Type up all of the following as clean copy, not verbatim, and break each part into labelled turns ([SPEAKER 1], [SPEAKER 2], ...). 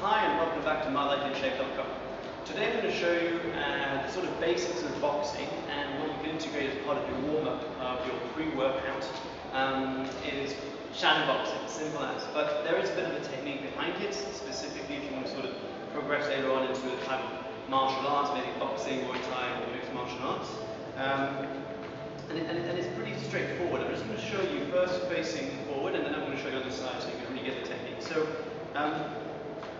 [SPEAKER 1] Hi and welcome back to mylifeinshape.com. Today I'm going to show you the sort of basics of boxing and what you can integrate as part of your warm-up of your pre-workout is shadow boxing, simple as. But there is a bit of a technique behind it, specifically if you want to sort of progress later on into a type of martial arts, maybe boxing, Muay Thai, or mixed martial arts. And it's pretty straightforward. I'm just going to show you first facing forward and then I'm going to show you on the side so you can really get the technique. So,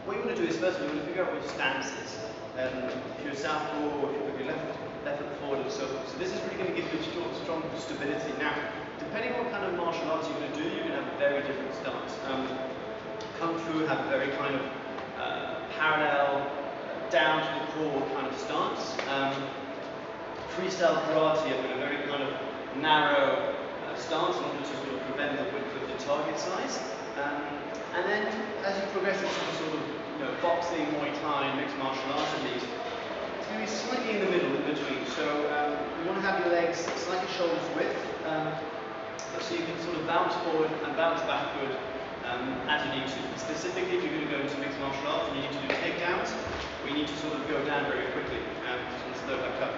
[SPEAKER 1] what you want to do is first you want to figure out what your stance is. If you're southpaw or if you put your left foot forward or so forth. So this is really going to give you a strong stability. Now, depending on what kind of martial arts you're going to do, you're going to have a very different stance. Kung Fu have a very kind of parallel, down to the core kind of stance. Freestyle karate have a very kind of narrow stance in order to sort of prevent the width of the target size. And then as you progress into sort of boxing, Muay Thai, mixed martial arts at least, it's going to be slightly in the middle, in between. So you want to have your legs slightly shoulders width, so you can sort of bounce forward and bounce backward as you need to. Specifically, if you're going to go into mixed martial arts and you need to do takedowns, or you need to sort of go down very quickly and sort of slow back up.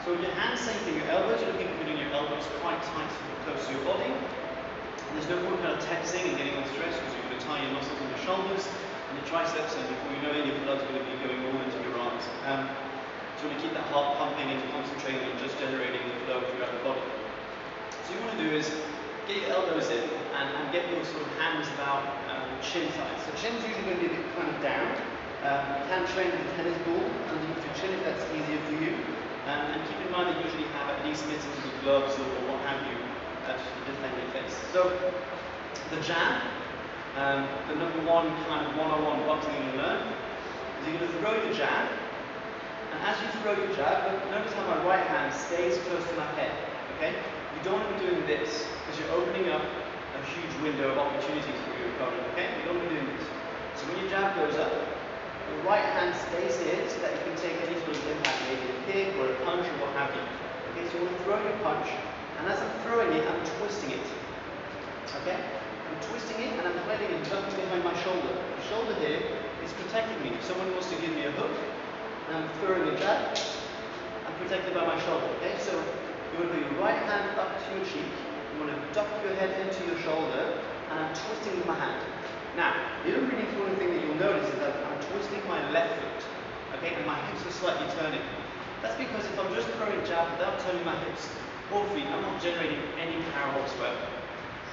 [SPEAKER 1] So with your hands, same thing. Your elbows, you're looking at putting your elbows quite tight, close to your body. And there's no point kind of tensing and getting all stressed because you're going to tie your muscles in your shoulders and your triceps, and before you know it, your blood's going to be going all into your arms. So you want to keep that heart pumping and concentrating on just generating the flow throughout the body. So what you want to do is get your elbows in and get your sort of hands about chin size. So chin's usually going to be a bit kind of down. You can train with a tennis ball underneath your chin if that's easier for you. And keep in mind that you usually have at least mitts with gloves or what have you to defend your face. So the jab, the number one kind of one-on-one boxing you're going to learn is you're going to throw your jab, and as you throw your jab, notice how my right hand stays close to my head. Okay? You don't want to be doing this because you're opening up a huge window of opportunities for your opponent. Okay? You don't want to be doing this. So when your jab goes up, the right hand stays here so that you can take any sort of impact, maybe a kick or a punch or what have you. Okay, so you want to throw your punch, and as I'm throwing it, I'm twisting it. Okay? I'm twisting it and I'm letting it jump behind my shoulder. The shoulder here is protecting me. If someone wants to give me a hook, and I'm throwing a jab, I'm protected by my shoulder. Okay? So you want to put your right hand up to your cheek, you want to duck your head into your shoulder, and I'm twisting with my hand. Now, the other really important thing that you'll notice is that I'm twisting my left foot, okay, and my hips are slightly turning. That's because if I'm just throwing a jab without turning my hips or feet, I'm not generating any power whatsoever.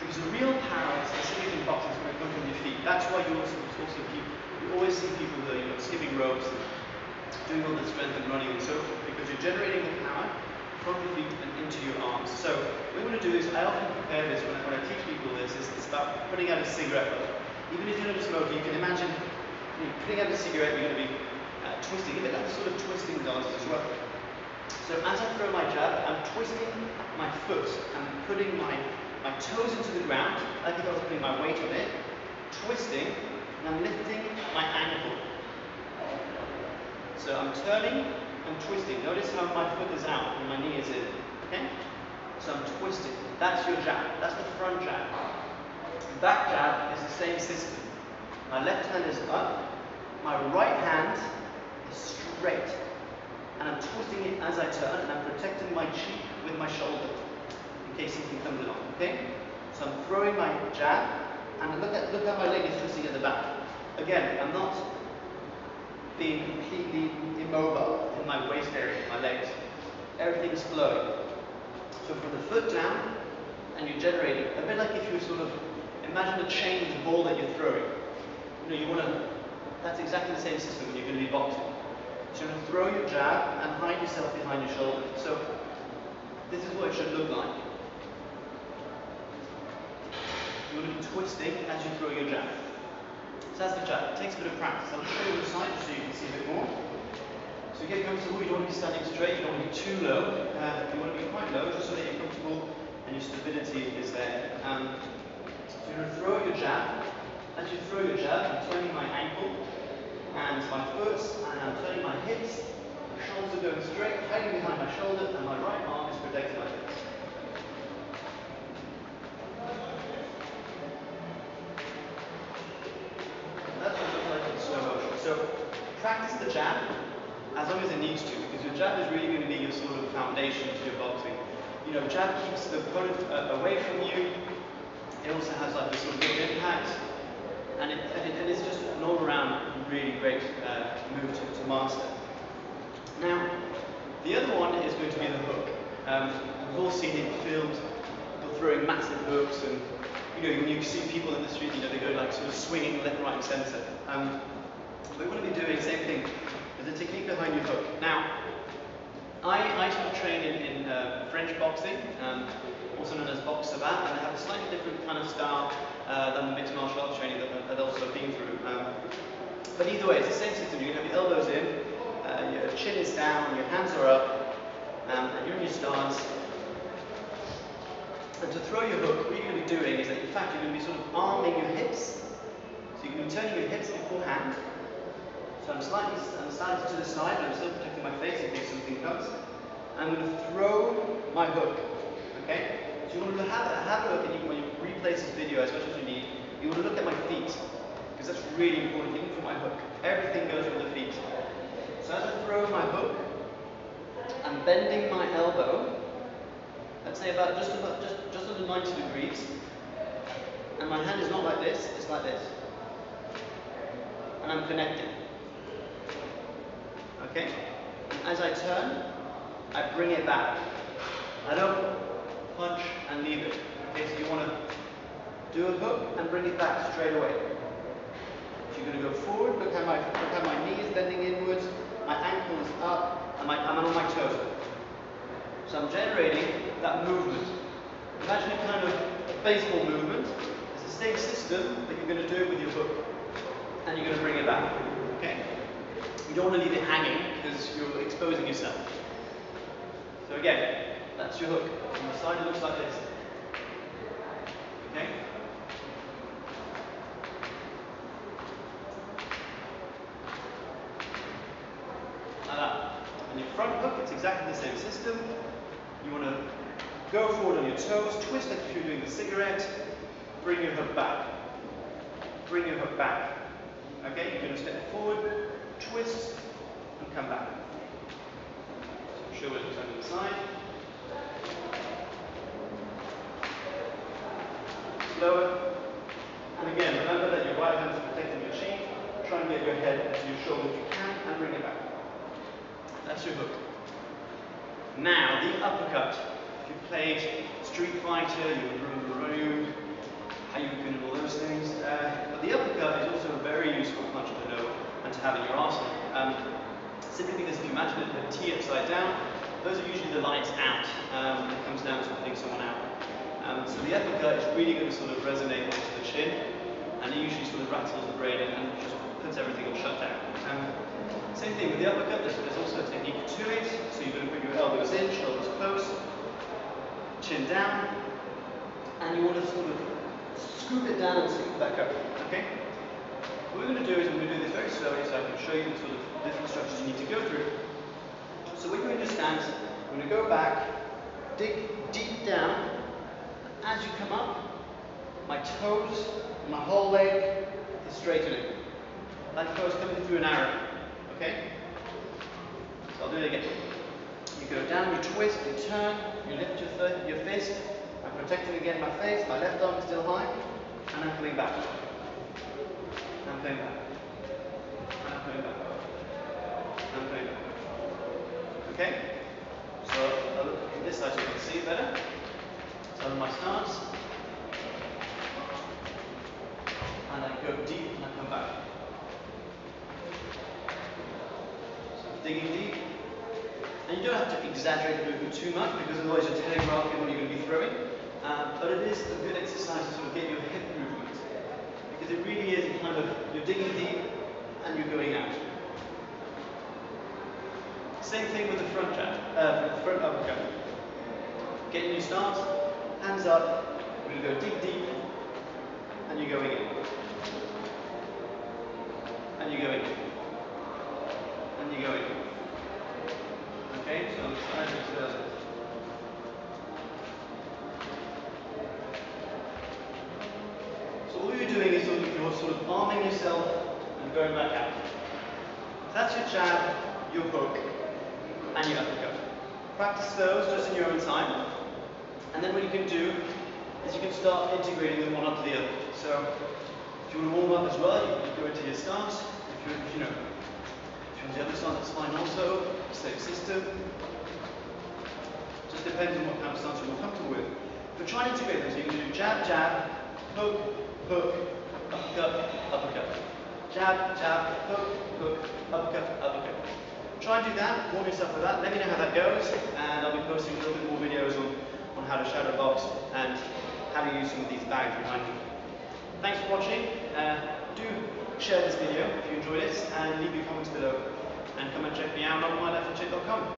[SPEAKER 1] Because the real power, specifically in boxing, is going to come from your feet. That's why you always see people who are skipping ropes and doing all the strength and running and so forth, because you're generating the power from your feet and into your arms. So what we want to do is, I often compare this when I teach people this, is it's about putting out a cigarette butt. Even if you're not a smoker, you can imagine putting out a cigarette, you're going to be twisting, a bit like the sort of twisting dances as well. So as I throw my jab, I'm twisting my foot, I'm putting my toes into the ground, like if I was putting my weight on it, twisting, and I'm lifting my ankle. So I'm turning, I'm twisting. Notice how my foot is out and my knee is in. Okay? So I'm twisting. That's your jab. That's the front jab. Back jab is the same system. My left hand is up, my right hand is straight, and I'm twisting it as I turn, and I'm protecting my cheek with my shoulder in case something comes along. Okay? So I'm throwing my jab, and look how my leg is twisting at the back. Again, I'm not being completely immobile in my waist area, my legs. Everything's flowing. So from the foot down, and you're generating a bit like if you sort of imagine a chain with a ball that you're throwing. That's exactly the same system when you're going to be boxing. So you're going to throw your jab and hide yourself behind your shoulder. So this is what it should look like. You're going to be twisting as you throw your jab. So that's the jab. It takes a bit of practice. I'll show you the side so you can see a bit more. So get comfortable. You don't want to be standing straight. You don't want to be too low. You want to be quite low just so that you're comfortable and your stability is there. So you're going to throw your jab. As you throw your jab, I'm turning my ankle and my foot, and I'm turning my hips. My shoulders are going straight, hiding behind my shoulder, and my right arm is protecting my face. That's what it looks like on So practice the jab as long as it needs to, because your jab is really going to be your sort of foundation to your boxing. You know, jab keeps the opponent away from you. It also has like this sort of good impact, and it's just an all-around really great move to master. Now, the other one is going to be the hook. We've all seen it filmed, people throwing massive hooks, and you know, when you see people in the street, you know, they go like sort of swinging left, right, and centre. We want to be doing the same thing with the technique behind your hook. Now, I sort of train in French boxing, also known as boxe savate, and I have a slightly different kind of style than the mixed martial arts training that I've also been through. But either way, it's the same system. You're going to have your elbows in, your chin is down, your hands are up, and you're in your stance. And to throw your hook, what you're going to be doing is that, in fact, you're going to be sort of arming your hips. So you're going to be turning your hips beforehand. So I'm slightly to the side, but I'm still protecting my face in case something comes. I'm going to throw my hook. Okay? So you want to have a look, and when you replay this video as much as you need, you want to look at my feet, because that's really important, even for my hook. Everything goes with the feet. So as I throw my hook, I'm bending my elbow. Let's say about just under 90 degrees, and my hand is not like this, it's like this, and I'm connecting. Okay? And as I turn, I bring it back. I don't punch and leave it. Okay? So you want to do a hook and bring it back straight away. So you're going to go forward. Look how my knee is bending inwards, my ankle is up, and I'm on my toes. So I'm generating that movement. Imagine a kind of baseball movement. It's the same system, but you're going to do it with your hook. And you're going to bring it back. Okay? You don't want to leave it hanging because you're exposing yourself. So again, that's your hook. On the side it looks like this. Okay? Like that. And your front hook, it's exactly the same system. You want to go forward on your toes, twist like if you're doing the cigarette, bring your hook back. Bring your hook back. Okay, you're going to step forward, twist, and come back. So show it on the side. Slower. And again, remember that your right hand is protecting your cheek. Try and get your head to your shoulder if you can, and bring it back. That's your hook. Now, the uppercut. If you've played Street Fighter, you and all those things. But the uppercut is also a very useful punch to know and to have in your arsenal. Simply because if you imagine a T upside down, those are usually the lights out. It comes down to putting someone out. So the uppercut is really going to sort of resonate onto the chin, and it usually sort of rattles the brain and just puts everything all shut down. Same thing with the uppercut, there's also a technique to it. So you're going to put your elbows in, shoulders close, chin down, and you want to sort of scoop it down and scoop it back up. Okay? What we're going to do is I'm going to do this very slowly so I can show you the sort of different structures you need to go through. So when you're in your stance, I'm going to go back, dig deep down. As you come up, my toes, my whole leg is straightening. Like if I was coming through an arrow. Okay? So I'll do it again. You go down, you twist, you turn, you lift your fist. I'm protecting again my face, my left arm is still high, and I'm coming back. I'm coming back. I'm coming back. I'm coming back. Okay? So I'll look from this side so you can see better. So my stance. And I go deep and I come back. So I'm digging deep. And you don't have to exaggerate the movement too much because otherwise you're telegraphing what you're going to be throwing. But it is a good exercise to sort of get your hip movement. Because it really is a kind of, you're digging deep and you're going out. Same thing with the front jab, front uppercut. Get in your stance, hands up, we're going to go deep, and you're going in. And you're going in. And you're going in. Okay, so on the side, let's do it. So all you're doing is you're sort of arming yourself and going back out. that's your jab, your hook, and your uppercut. Practice those just in your own time. And then what you can do is you can start integrating them one after the other. So if you want to warm up as well, you can go into your stance. If you want the other stance, that's fine also. Same system. Just depends on what kind of stance you're more comfortable with. But try and integrate them. So you can do jab, jab, hook, hook, uppercut, uppercut. Jab, jab, hook, hook, uppercut, uppercut. Try and do that, warm yourself with that. Let me know how that goes, and I'll be posting a little bit more videos on how to shadow box and how to use some of these bags behind me. Thanks for watching. Do share this video if you enjoyed it, and leave your comments below. And come and check me out on mylifeandshit.com.